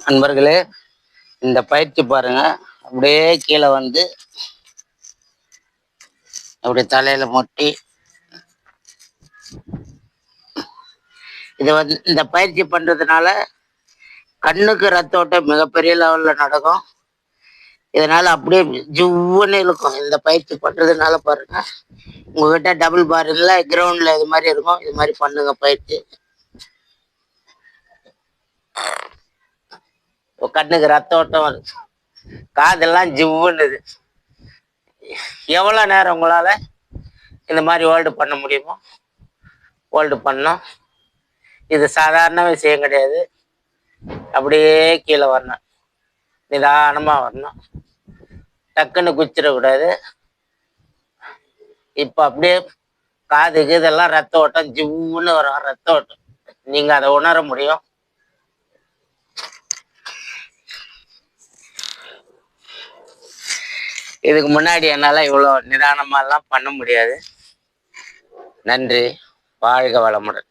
அன்பர்களே, இந்த பயிற்சி பாருங்க. அப்படியே கீழே வந்து அப்படி தலையில மொட்டி இதை வந்து இந்த பயிற்சி பண்றதுனால கண்ணுக்கு ரத்த ஓட்டம் மிகப்பெரிய லெவல்ல நடக்கும். இதனால அப்படியே ஜுவ்வுன்னு இருக்கும். இந்த பயிற்சி பண்றதுனால பாருங்க, உங்ககிட்ட டபுள் பார் இல்லை, கிரவுண்ட்ல இது மாதிரி இருக்கும். இது மாதிரி பண்ணுங்க பயிற்சி. கண்ணுக்கு ரத்த ஓட்டம், காதெல்லாம் ஜிவ்வுன்னுது. எவ்வளோ நேரம் உங்களால் இந்த மாதிரி ஹோல்டு பண்ண முடியுமோ ஹோல்டு பண்ணோம். இது சாதாரண விஷயம் கிடையாது. அப்படியே கீழே வரணும், நிதானமாக வரணும், டக்குன்னு குச்சிடக்கூடாது. இப்போ அப்படியே காதுக்கு இதெல்லாம் ரத்த ஓட்டம் ஜிவ்வுன்னு வரும். ரத்த ஓட்டம் நீங்கள் அதை உணர முடியும். இதுக்கு முன்னாடி என்னால் இவ்வளோ நிதானமாலாம் பண்ண முடியாது. நன்றி. வாழ்க வளமுடன்.